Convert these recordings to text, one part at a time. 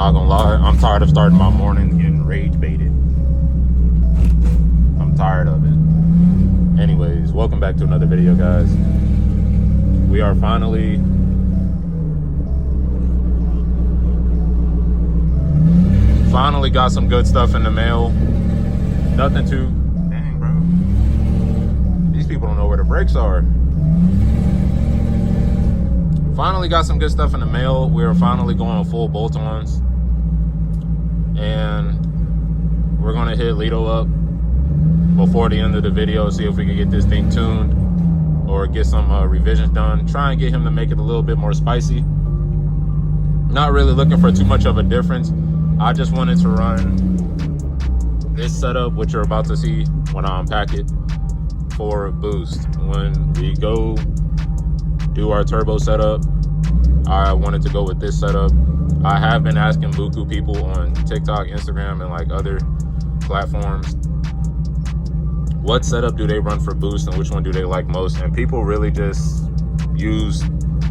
not gonna lie, I'm tired of starting my mornings getting rage baited. I'm tired of it. Anyways, welcome back to another video, guys. We are finally got some good stuff in the mail. Nothing too, dang bro, these people don't know where the brakes are. Finally got some good stuff in the mail. We're finally going full bolt-ons, and we're gonna hit Lido up before the end of the video, see if we can get this thing tuned or get some revisions done. Try and get him to make it a little bit more spicy. Not really looking for too much of a difference. I just wanted to run this setup, which you're about to see when I unpack it, for boost. When we go do our turbo setup, I wanted to go with this setup. I have been asking buku people on TikTok, Instagram, and like other platforms, what setup do they run for boost and which one do they like most, and people really just use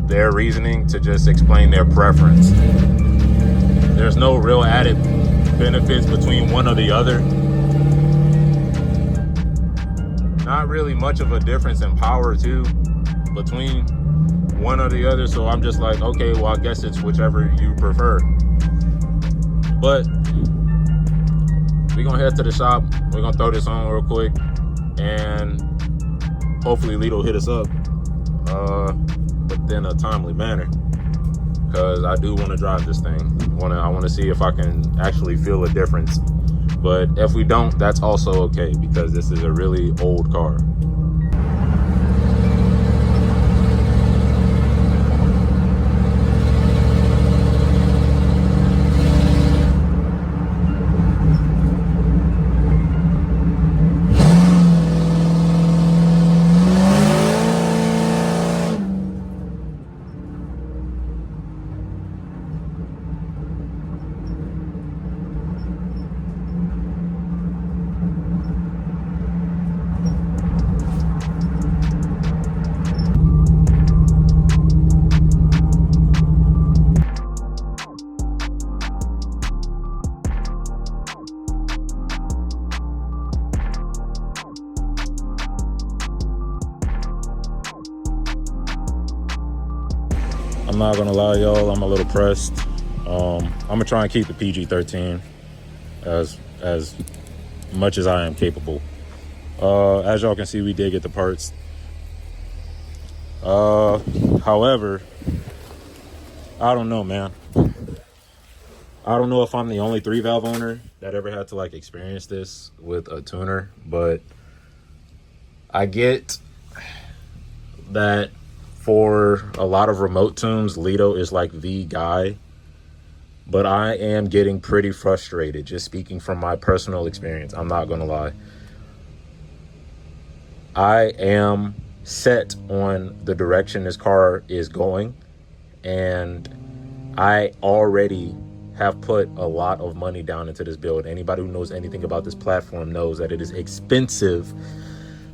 their reasoning to just explain their preference. There's no real added benefits between one or the other. Not really much of a difference in power too between one or the other, so I'm just like, okay, well, I guess it's whichever you prefer. But we're gonna head to the shop, we're gonna throw this on real quick, and hopefully Lido hit us up within a timely manner, because I do want to drive this thing. I want to see if I can actually feel a difference. But if we don't, that's also okay, because this is a really old car. I'm not gonna lie, y'all, I'm a little pressed. I'm gonna try and keep the PG-13 as much as I am capable. As y'all can see, we did get the parts. However, I don't know, man. I don't know if I'm the only 3-valve owner that ever had to like experience this with a tuner, but I get that for a lot of remote tunes, Lido is like the guy, but I am getting pretty frustrated, just speaking from my personal experience. I'm not gonna lie. I am set on the direction this car is going, and I already have put a lot of money down into this build. Anybody who knows anything about this platform knows that it is expensive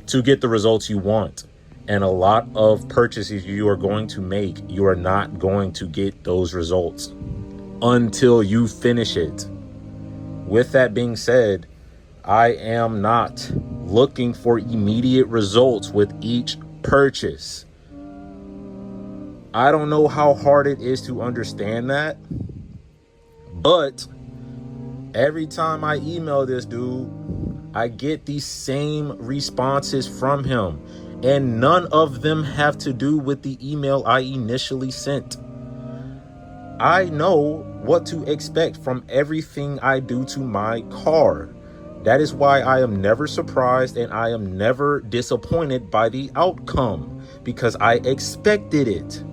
to get the results you want. And a lot of purchases you are going to make, you are not going to get those results until you finish it. With that being said, I am not looking for immediate results with each purchase. I don't know how hard it is to understand that, but every time I email this dude, I get these same responses from him. And none of them have to do with the email I initially sent. I know what to expect from everything I do to my car. That is why I am never surprised and I am never disappointed by the outcome, because I expected it.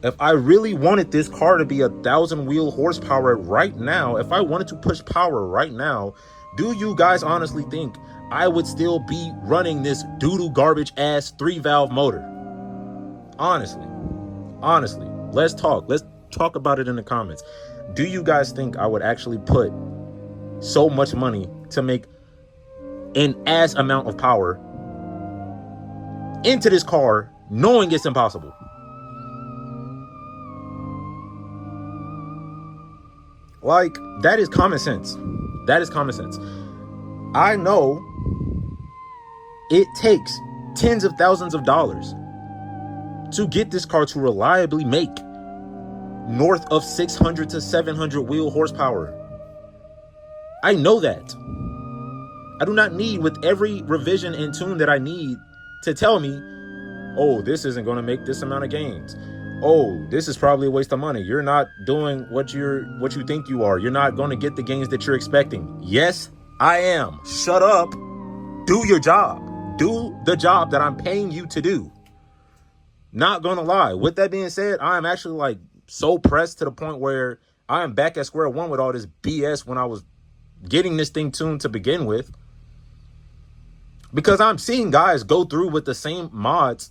If I really wanted this car to be 1,000 wheel horsepower right now, if I wanted to push power right now, do you guys honestly think I would still be running this doo-doo garbage ass 3-valve motor? Honestly, let's talk about it in the comments. Do you guys think I would actually put so much money to make an ass amount of power into this car knowing it's impossible? Like, that is common sense. That is common sense. I know it takes tens of thousands of dollars to get this car to reliably make north of 600 to 700 wheel horsepower. I know that. I do not need, with every revision and tune that I need, to tell me, oh, this isn't going to make this amount of gains. Oh, this is probably a waste of money. You're not doing what you think you are. You're not going to get the gains that you're expecting. Yes, I am. Shut up. Do your job. Do the job that I'm paying you to do. Not gonna lie. With that being said, I am actually like so pressed to the point where I am back at square one with all this BS when I was getting this thing tuned to begin with. Because I'm seeing guys go through with the same mods.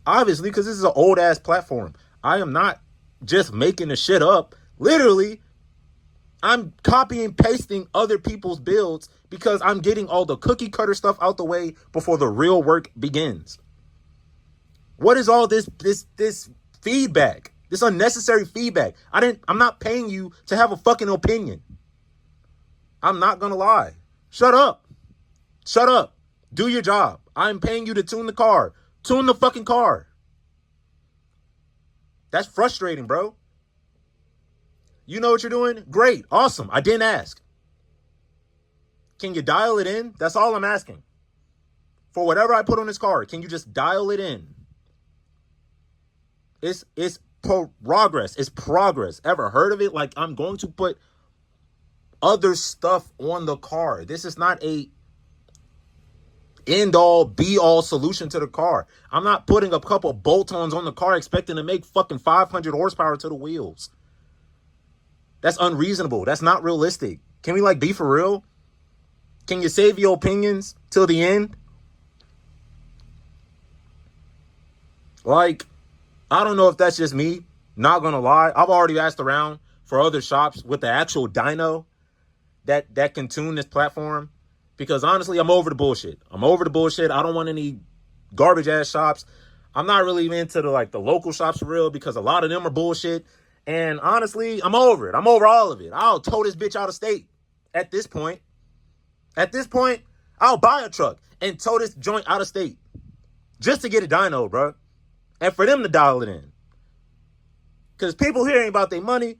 Obviously, because this is an old ass platform. I am not just making the shit up. Literally, I'm copying and pasting other people's builds because I'm getting all the cookie cutter stuff out the way before the real work begins. What is all this feedback? This unnecessary feedback. I'm not paying you to have a fucking opinion. I'm not gonna lie. Shut up. Shut up. Do your job. I'm paying you to tune the car. Tune the fucking car. That's frustrating, bro. You know what you're doing? Great. Awesome. I didn't ask. Can you dial it in? That's all I'm asking. For whatever I put on this car, can you just dial it in? It's progress. It's progress. Ever heard of it? Like, I'm going to put other stuff on the car. This is not a end-all, be-all solution to the car. I'm not putting a couple bolt-ons on the car expecting to make fucking 500 horsepower to the wheels. That's unreasonable. That's not realistic. Can we, like, be for real? Can you save your opinions till the end? Like, I don't know if that's just me. Not gonna lie. I've already asked around for other shops with the actual dyno that can tune this platform. Because honestly, I'm over the bullshit. I'm over the bullshit. I don't want any garbage ass shops. I'm not really into the local shops for real because a lot of them are bullshit. And honestly, I'm over it. I'm over all of it. I'll tow this bitch out of state at this point. At this point, I'll buy a truck and tow this joint out of state just to get a dyno, bro. And for them to dial it in. Because people here ain't about their money.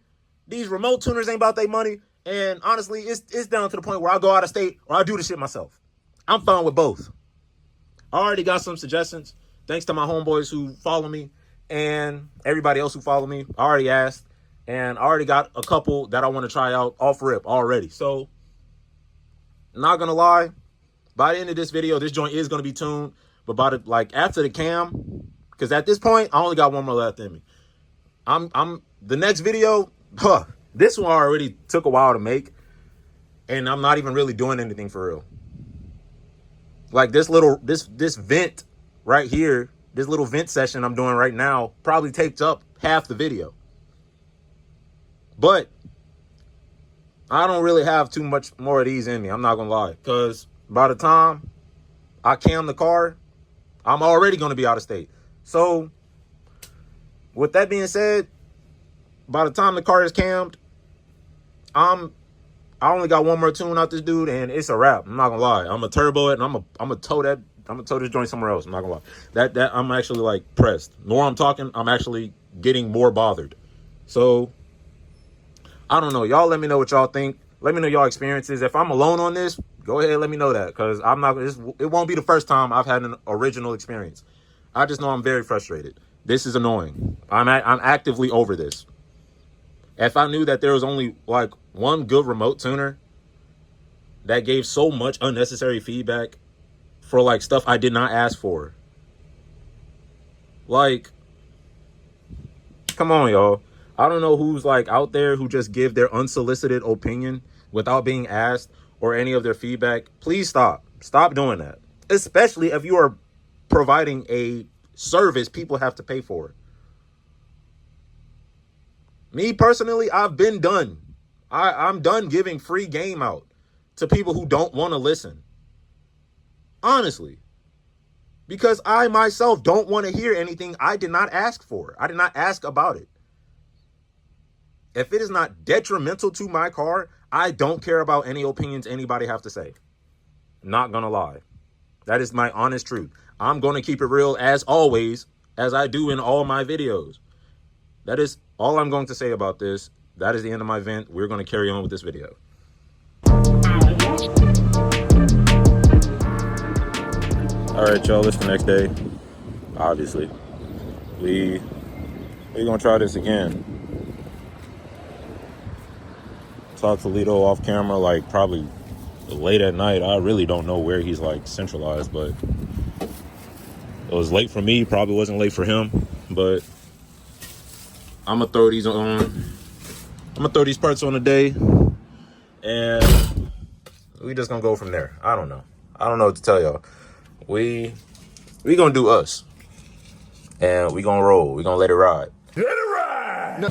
These remote tuners ain't about their money. And honestly, it's down to the point where I go out of state or I do the shit myself. I'm fine with both. I already got some suggestions. Thanks to my homeboys who follow me and everybody else who follow me. I already asked. And I already got a couple that I want to try out off rip already. So, not going to lie. By the end of this video, this joint is going to be tuned. But after the cam, because at this point, I only got one more left in me. The next video, this one already took a while to make, and I'm not even really doing anything for real. Like this vent right here, this little vent session I'm doing right now probably takes up half the video. But I don't really have too much more of these in me. I'm not gonna lie, because by the time I cam the car, I'm already gonna be out of state. So with that being said, by the time the car is cammed, I only got one more tune out this dude, and it's a wrap. I'm not gonna lie. I'm a turbo it, and I'm gonna tow this joint somewhere else. I'm not gonna lie. That I'm actually like pressed. The more I'm talking, I'm actually getting more bothered. So I don't know. Y'all let me know what y'all think. Let me know y'all experiences. If I'm alone on this, go ahead, let me know that, because it won't be the first time I've had an original experience. I just know I'm very frustrated. This is annoying. I'm actively over this. If I knew that there was only like one good remote tuner that gave so much unnecessary feedback for like stuff I did not ask for. Like, come on, y'all. I don't know who's like out there who just give their unsolicited opinion without being asked or any of their feedback. Please stop. Stop doing that. Especially if you are providing a service people have to pay for. Me personally, I've been done. I'm done giving free game out to people who don't want to listen. Honestly. Because I myself don't want to hear anything I did not ask for. I did not ask about it. If it is not detrimental to my car, I don't care about any opinions anybody have to say. Not gonna lie. That is my honest truth. I'm gonna keep it real as always, as I do in all my videos. That is all I'm going to say about this. That is the end of my vent. We're gonna carry on with this video. All right, y'all, it's the next day. Obviously, we're gonna try this again. Saw Toledo off camera, like probably late at night. I really don't know where he's like centralized, but it was late for me. Probably wasn't late for him, but I'm gonna throw these on. I'm gonna throw these parts on today, and we just gonna go from there. I don't know what to tell y'all. We gonna do us, and we gonna roll. We gonna let it ride. Let it ride. No.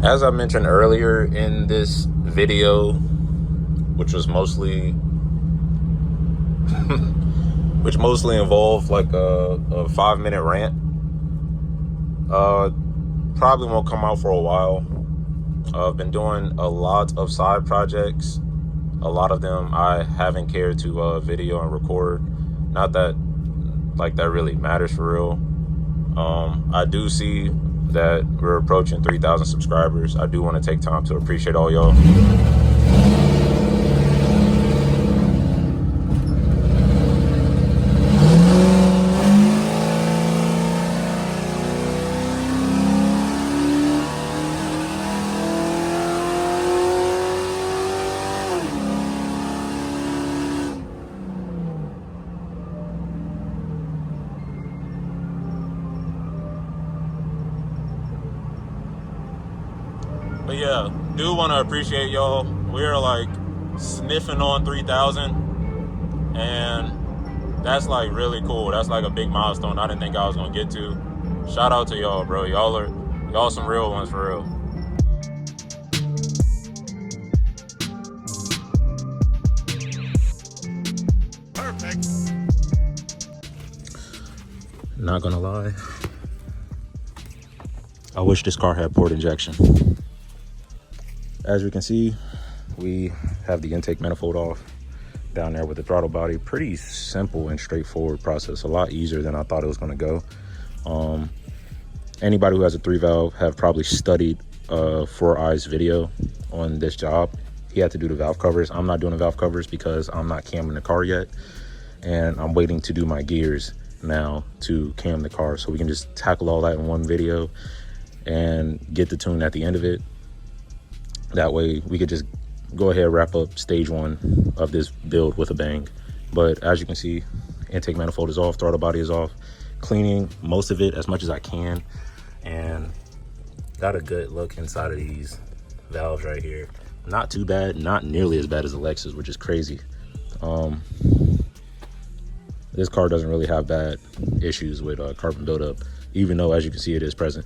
As I mentioned earlier in this video, which mostly involved like a 5-minute rant, probably won't come out for a while. I've been doing a lot of side projects. A lot of them I haven't cared to video and record. Not that like that really matters for real. I do see that we're approaching 3,000 subscribers. I do want to take time to appreciate all y'all. But yeah, do want to appreciate y'all. We're like sniffing on 3,000, and that's like really cool. That's like a big milestone I didn't think I was gonna get to. Shout out to y'all, bro. Y'all some real ones for real. Perfect. Not gonna lie, I wish this car had port injection. As we can see, we have the intake manifold off down there with the throttle body. Pretty simple and straightforward process. A lot easier than I thought it was going to go. Anybody who has a 3-valve have probably studied 4I's video on this job. He had to do the valve covers. I'm not doing the valve covers because I'm not camming the car yet, and I'm waiting to do my gears now to cam the car, so we can just tackle all that in one video and get the tune at the end of it. That way we could just go ahead and wrap up stage 1 of this build with a bang. But as you can see, intake manifold is off, throttle body is off. Cleaning most of it as much as I can, and got a good look inside of these valves right here. Not too bad, not nearly as bad as the Lexus, which is crazy. This car doesn't really have bad issues with carbon buildup, even though, as you can see, it is present.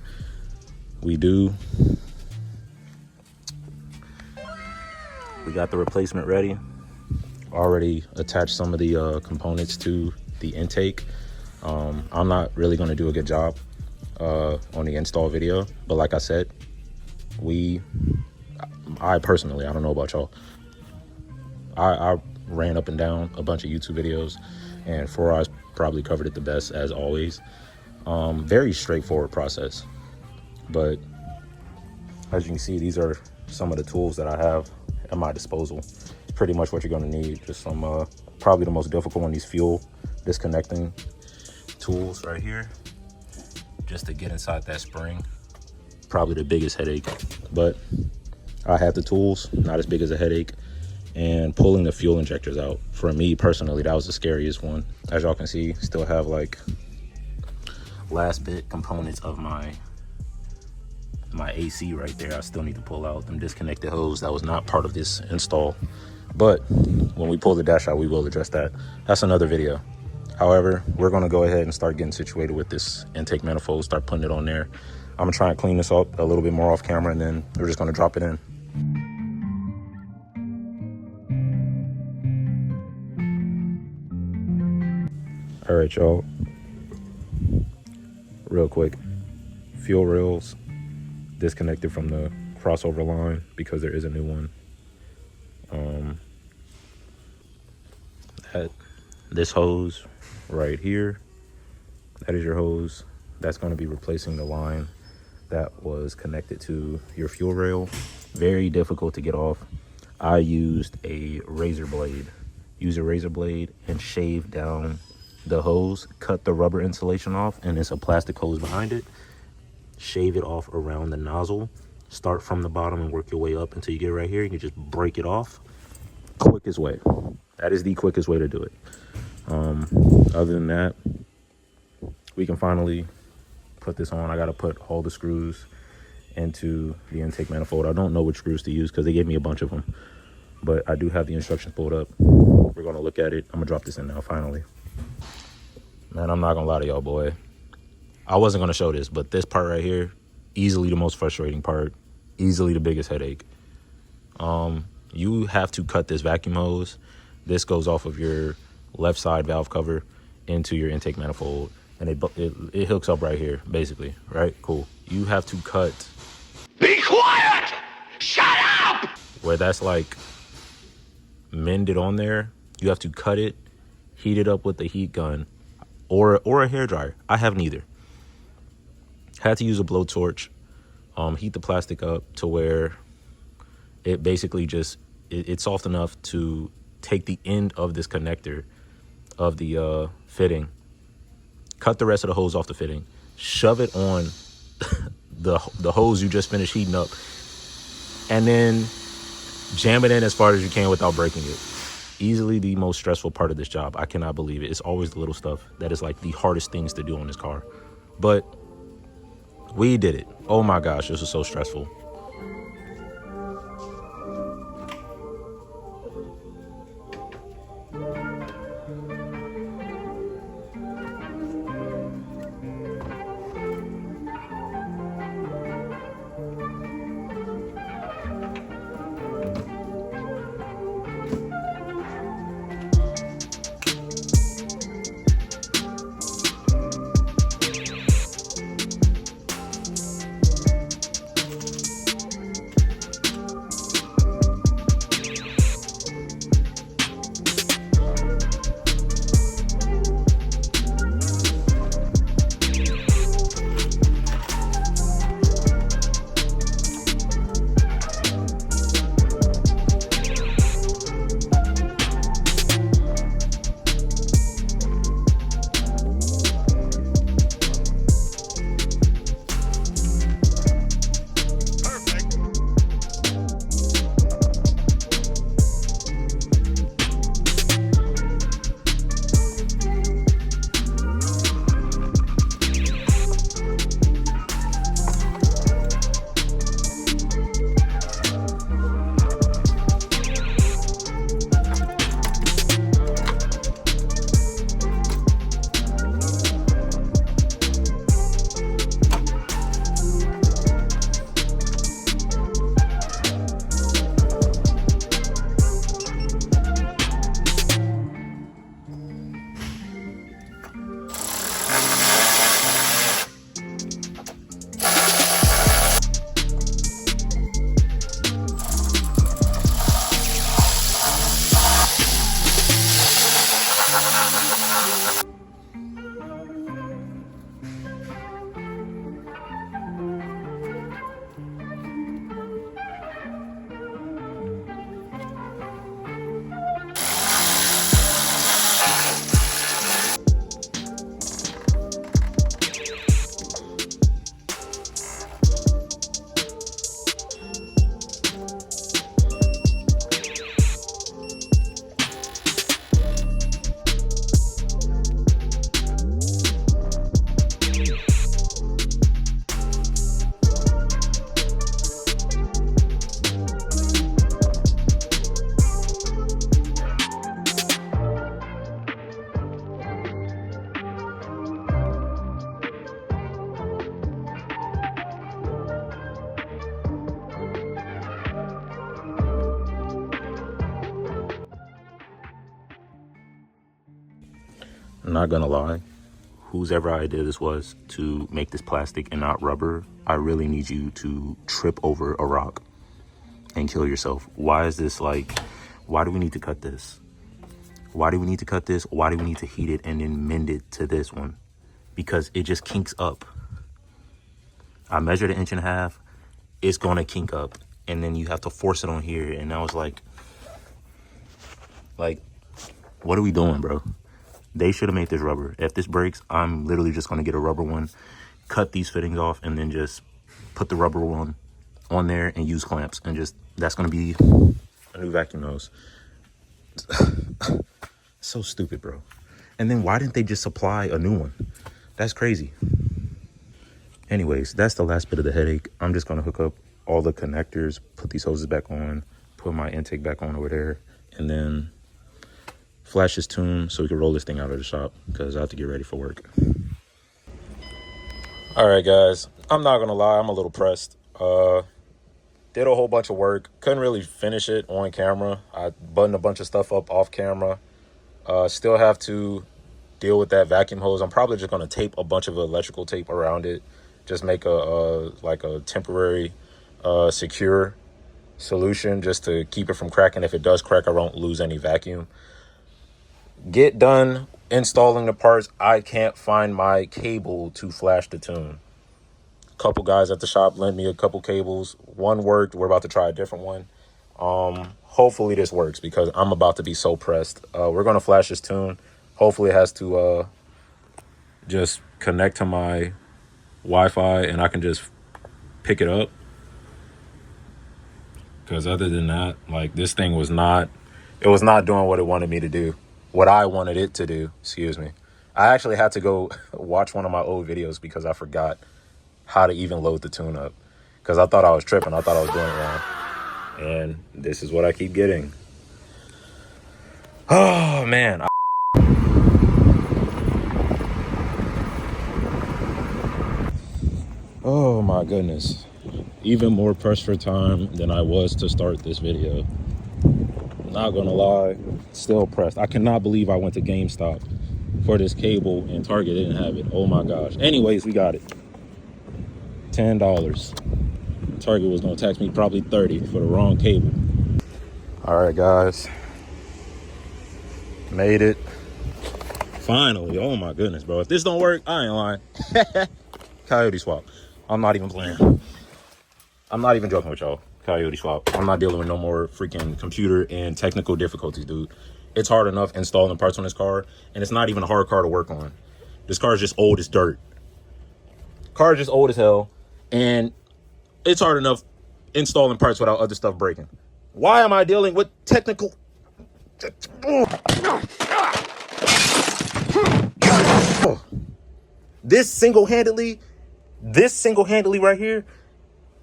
We got the replacement ready. Already attached some of the components to the intake. I'm not really going to do a good job on the install video, but like I said, I personally, I don't know about y'all, I ran up and down a bunch of YouTube videos, and 4 Eyes probably covered it the best, as always. Very straightforward process, but as you can see, these are some of the tools that I have at my disposal. It's pretty much what you're going to need. Just some probably the most difficult one, these fuel disconnecting tools right here, just to get inside that spring. Probably the biggest headache, but I have the tools, not as big as a headache. And pulling the fuel injectors out, for me personally, that was the scariest one. As y'all can see, still have like last bit components of my AC right there. I still need to pull out them disconnected hose. That was not part of this install, but when we pull the dash out, we will address that. That's another video. However, we're going to go ahead and start getting situated with this intake manifold, start putting it on there. I'm gonna try and clean this up a little bit more off camera, and then we're just gonna drop it in. All right, y'all, real quick, fuel rails disconnected from the crossover line because there is a new one. This hose right here, that is your hose. That's going to be replacing the line that was connected to your fuel rail. Very difficult to get off. I used a razor blade. Use a razor blade and shave down the hose, cut the rubber insulation off, and it's a plastic hose behind it. Shave it off around the nozzle. Start from the bottom and work your way up until you get right here. You can just break it off. Quickest way. That is the quickest way to do it. Other than that, we can finally put this on. I got to put all the screws into the intake manifold. I don't know which screws to use because they gave me a bunch of them, but I do have the instructions pulled up. We're going to look at it. I'm going to drop this in now, finally. Man, I'm not going to lie to y'all, boy. I wasn't going to show this, but this part right here, easily the most frustrating part, easily the biggest headache. You have to cut this vacuum hose. This goes off of your left side valve cover into your intake manifold, and it hooks up right here, basically, right? Cool. You have to cut. Be quiet! Shut up! Where that's like mended on there, you have to cut it, heat it up with the heat gun or a hairdryer. I have neither. Had to use a blowtorch, heat the plastic up to where it basically just, it's soft enough to take the end of this connector of the fitting, cut the rest of the hose off the fitting, shove it on the hose you just finished heating up, and then jam it in as far as you can without breaking it. Easily the most stressful part of this job. I cannot believe it. It's always the little stuff that is like the hardest things to do on this car. But we did it. Oh my gosh, this was so stressful. not gonna lie, whosever idea this was to make this plastic and not rubber, I really need you to trip over a rock and kill yourself. Why is this like, why do we need to cut this? Why do we need to cut this? Why do we need to heat it and then mend it to this one? Because it just kinks up. I measured 1.5 inches. It's gonna kink up, and then you have to force it on here. And I was like, what are we doing, bro? They should have made this rubber. If this breaks, I'm literally just gonna get a rubber one, cut these fittings off, and then just put the rubber one on there and use clamps, and just, that's gonna be a new vacuum hose. So stupid, bro. And then why didn't they just supply a new one? That's crazy. Anyways, that's the last bit of the headache. I'm just gonna hook up all the connectors, put these hoses back on, put my intake back on over there, and then flash this tune so we can roll this thing out of the shop because I have to get ready for work. All right, guys, I'm not gonna lie, I'm a little pressed. Did a whole bunch of work, couldn't really finish it on camera. I buttoned a bunch of stuff up off camera. Still have to deal with that vacuum hose. I'm probably just gonna tape a bunch of electrical tape around it, just make a temporary secure solution just to keep it from cracking. If it does crack, I won't lose any vacuum. Get done installing the parts. I can't find my cable to flash the tune. A couple guys at the shop lent me a couple cables. One worked. We're about to try a different one. Hopefully this works because I'm about to be so pressed. We're gonna flash this tune. Hopefully it has to just connect to my Wi-Fi and I can just pick it up. Because other than that, like, this thing was not doing what it wanted me to do. What I wanted it to do, excuse me. I actually had to go watch one of my old videos because I forgot how to even load the tune up. Because I thought I was tripping. I thought I was doing it wrong. And this is what I keep getting. Oh, man. Oh, my goodness. Even more pressed for time than I was to start this video. Not gonna lie, still pressed. I cannot believe I went to GameStop for this cable and Target didn't have it. Oh my gosh. Anyways, we got it. $10. Target was gonna tax me probably $30 for the wrong cable. All right, guys. Made it. Finally. Oh my goodness, bro. If this don't work, I ain't lying. Coyote swap. I'm not even playing. I'm not even joking with y'all. Coyote swap. I'm not dealing with no more freaking computer and technical difficulties, dude. It's hard enough installing parts on this car, and it's not even a hard car to work on. This car is just old as dirt. Car is just old as hell, and it's hard enough installing parts without other stuff breaking. Why am I dealing with technical? This single-handedly right here,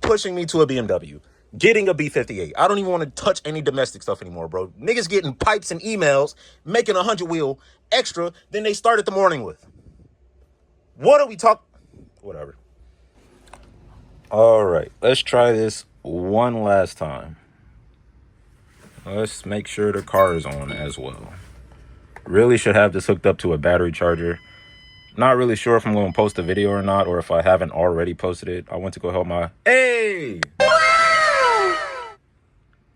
pushing me to a BMW. Getting a B58. I don't even want to touch any domestic stuff anymore, bro. Niggas getting pipes and emails, making 100 wheel extra than they started the morning with. What are we talking? Whatever. All right, let's try this one last time. Let's make sure the car is on as well. Really should have this hooked up to a battery charger. Not really sure if I'm going to post a video or not, or if I haven't already posted it. I went to go help my... Hey!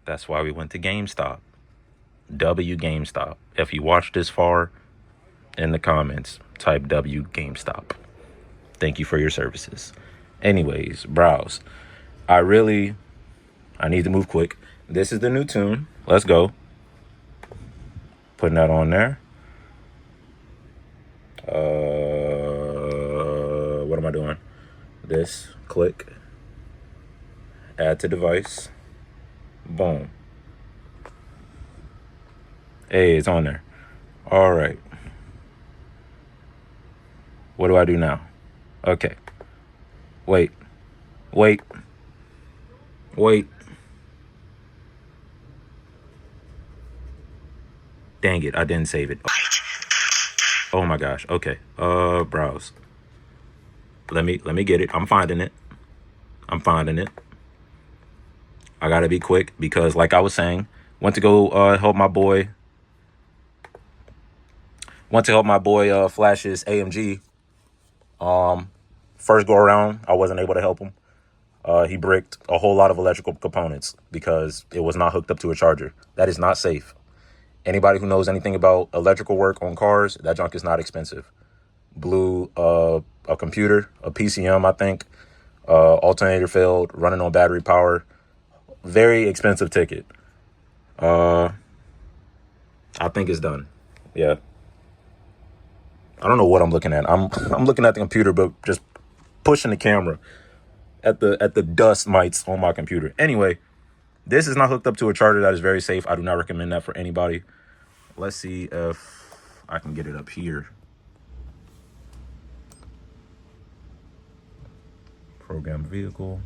That's why we went to GameStop. W GameStop. If you watched this far, in the comments, type W GameStop. Thank you for your services. Anyways, browse. I need to move quick. This is the new tune. Let's go. Putting that on there. What am I doing? This, click. Add to device. Boom. Hey, it's on there. All right. What do I do now? Okay. Wait. Dang it, I didn't save it. Oh my gosh. Okay. Browse. Let me get it. I'm finding it. I gotta be quick because, like I was saying, went to go help my boy Went to help my boy flash his AMG. First go around, I wasn't able to help him. He bricked a whole lot of electrical components because it was not hooked up to a charger. That is not safe. Anybody who knows anything about electrical work on cars, that junk is not expensive. Blew a computer, a PCM, I think. Alternator failed, running on battery power. Very expensive ticket. I think it's done. Yeah. I don't know what I'm looking at. I'm looking at the computer, but just pushing the camera at the dust mites on my computer. Anyway, this is not hooked up to a charger. That is very safe. I do not recommend that for anybody. Let's see if I can get it up here. Program vehicle.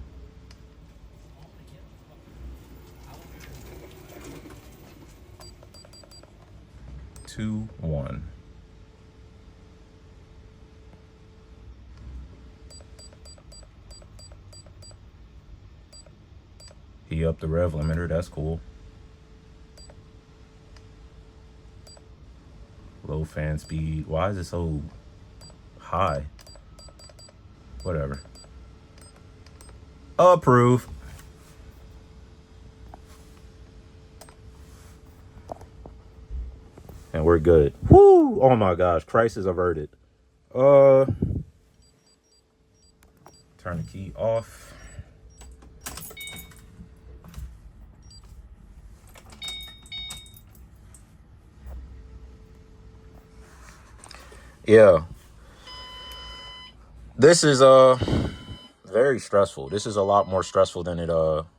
Two, one. He upped the rev limiter. That's cool. Low fan speed. Why is it so high? Whatever. Approve. And we're good. Woo! Oh my gosh. Crisis averted. Turn the key off. Yeah. This is very stressful. This is a lot more stressful than it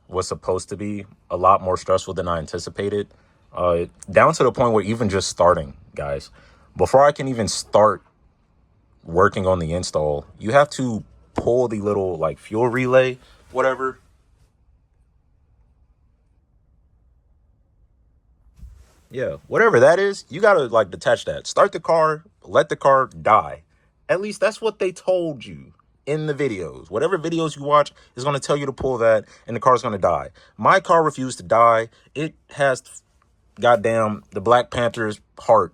was supposed to be. A lot more stressful than I anticipated. Down to the point where even just starting, guys, before I can even start working on the install, you have to pull the little like fuel relay, whatever. Yeah, whatever that is, you gotta like detach that. Start the car, let the car die. At least that's what they told you in the videos. Whatever videos you watch is gonna tell you to pull that and the car's gonna die. My car refused to die. It has goddamn the Black Panther's heart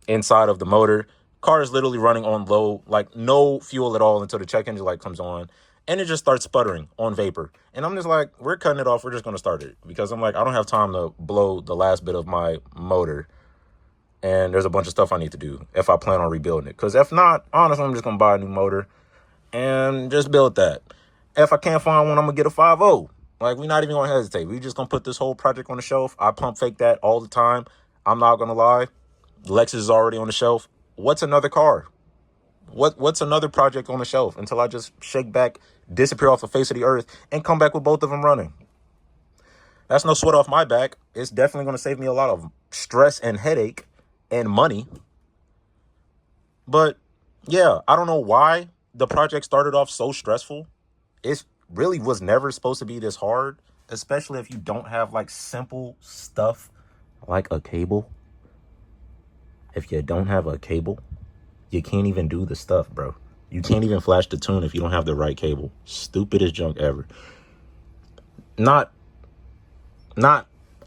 inside of the motor. Car is literally running on low, like no fuel at all until the check engine light comes on. And it just starts sputtering on vapor. And I'm just like, we're cutting it off. We're just going to start it. Because I'm like, I don't have time to blow the last bit of my motor. And there's a bunch of stuff I need to do if I plan on rebuilding it. Because if not, honestly, I'm just going to buy a new motor and just build that. If I can't find one, I'm going to get a 5.0. Like, we're not even going to hesitate. We're just going to put this whole project on the shelf. I pump fake that all the time. I'm not going to lie. Lexus is already on the shelf. What's another car? What's another project on the shelf until I just shake back, disappear off the face of the earth, and come back with both of them running? That's no sweat off my back. It's definitely going to save me a lot of stress and headache and money. But yeah, I don't know why the project started off so stressful. It really was never supposed to be this hard, especially if you don't have like simple stuff like a cable. If you don't have a cable, you can't even do the stuff, bro. You can't even flash the tune if you don't have the right cable. Stupidest junk ever. Not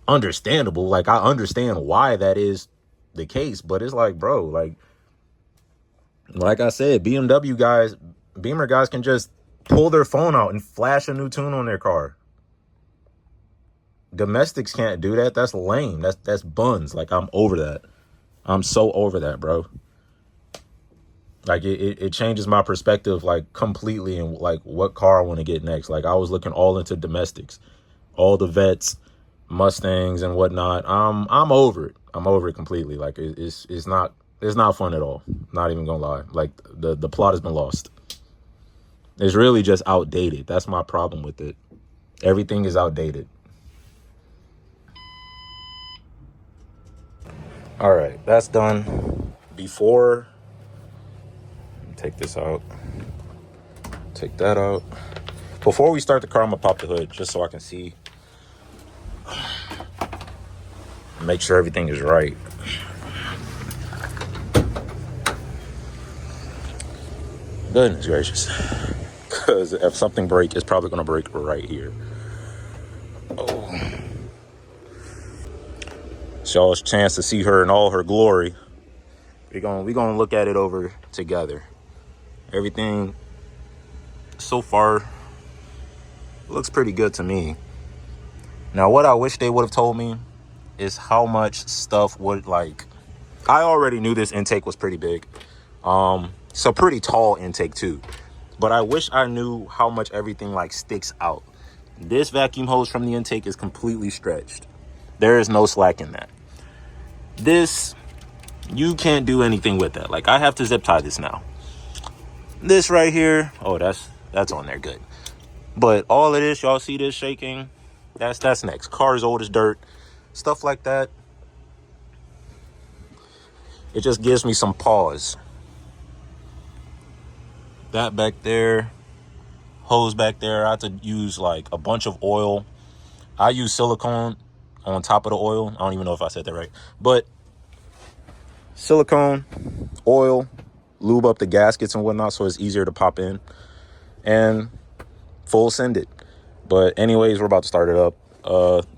understandable. Like, I understand why that is the case, but it's like, bro, like I said, Beamer guys can just pull their phone out and flash a new tune on their car. Domestics can't do that. That's lame. That's buns. Like, I'm over that. I'm so over that, bro. Like, it changes my perspective, like, completely, and like what car I want to get next. Like, I was looking all into domestics, all the vets, Mustangs and whatnot. I'm over it. I'm over it completely. Like, it's not fun at all. Not even gonna lie. Like, the plot has been lost. It's really just outdated. That's my problem with it. Everything is outdated. All right, that's done. Before, take this out, take that out. Before we start the car, I'm gonna pop the hood just so I can see, make sure everything is right. Goodness gracious. Because if something breaks, it's probably gonna break right here. Oh. It's y'all's chance to see her in all her glory. we gonna look at it over together. Everything so far looks pretty good to me. Now, what I wish they would have told me is how much stuff would, like, I already knew this intake was pretty big. It's a pretty tall intake too. But I wish I knew how much everything like sticks out. This vacuum hose from the intake is completely stretched. There is no slack in that. This, you can't do anything with that. Like, I have to zip tie this now. This right here, oh, that's on there good. But all of this, y'all see this shaking? That's next. Car's old as dirt. Stuff like that. It just gives me some pause. That back there, hose back there, I have to use like a bunch of oil. I use silicone on top of the oil. I don't even know if I said that right. But silicone, oil, lube up the gaskets and whatnot so it's easier to pop in. And full send it. But anyways, we're about to start it up.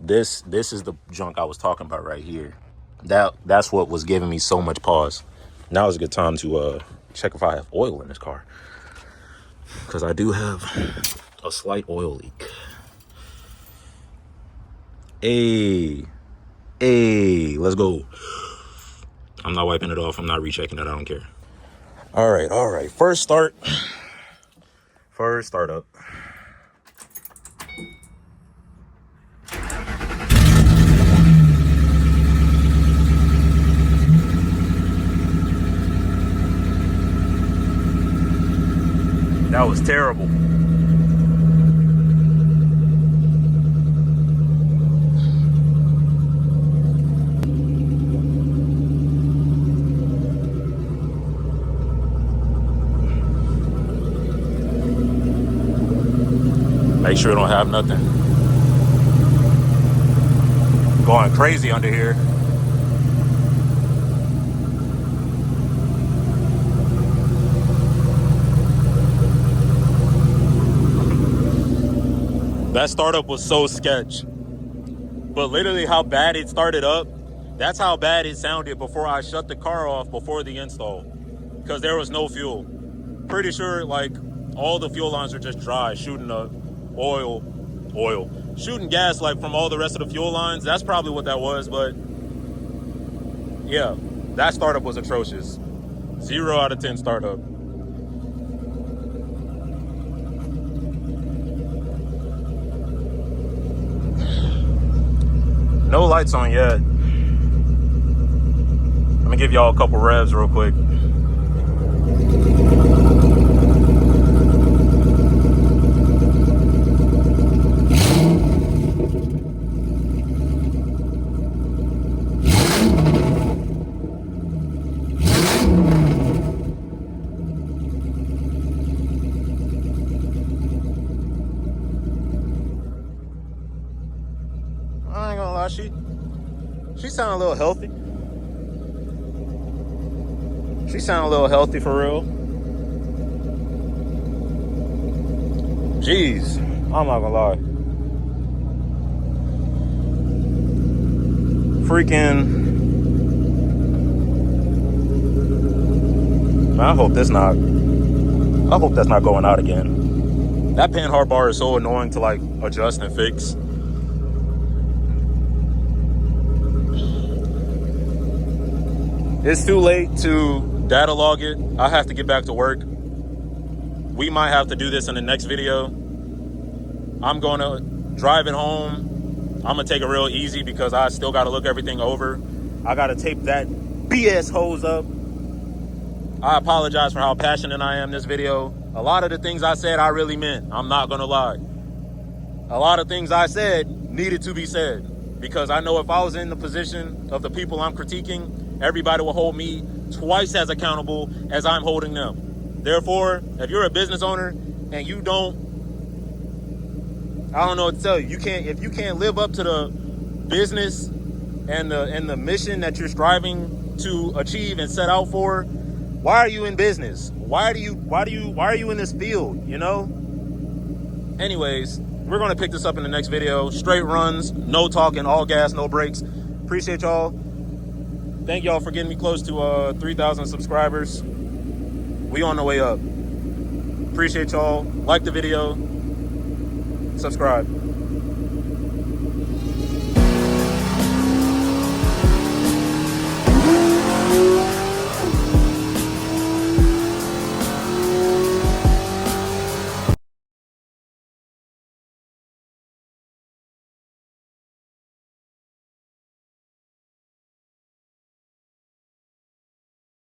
This is the junk I was talking about right here. That's what was giving me so much pause. Now is a good time to check if I have oil in this car. Because I do have a slight oil leak. Hey, let's go. I'm not wiping it off. I'm not rechecking it. I don't care. All right. First startup. That was terrible. Make sure it don't have nothing. Going crazy under here. That startup was so sketch. But literally how bad it started up, that's how bad it sounded before I shut the car off before the install. Because there was no fuel. Pretty sure like all the fuel lines are just dry, shooting up oil, shooting gas like from all the rest of the fuel lines. That's probably what that was. But yeah, that startup was atrocious. 0 out of 10 startup. No lights on yet. Let me give y'all a couple revs real quick. I ain't gonna lie, she sound a little healthy. She sound a little healthy for real. Jeez, I'm not gonna lie. Freaking. I hope that's not going out again. That panhard bar is so annoying to like adjust and fix. It's too late to data log it. I have to get back to work. We might have to do this in the next video. I'm going to drive it home. I'm going to take it real easy because I still got to look everything over. I got to tape that BS hose up. I apologize for how passionate I am this video. A lot of the things I said, I really meant. I'm not going to lie. A lot of things I said needed to be said because I know if I was in the position of the people I'm critiquing, everybody will hold me twice as accountable as I'm holding them. Therefore, if you're a business owner and you don't, I don't know what to tell you. If you can't live up to the business and the mission that you're striving to achieve and set out for, why are you in business? Why are you in this field, you know? Anyways, we're gonna pick this up in the next video. Straight runs, no talking, all gas, no brakes. Appreciate y'all. Thank y'all for getting me close to 3,000 subscribers. We on the way up. Appreciate y'all. Like the video. Subscribe.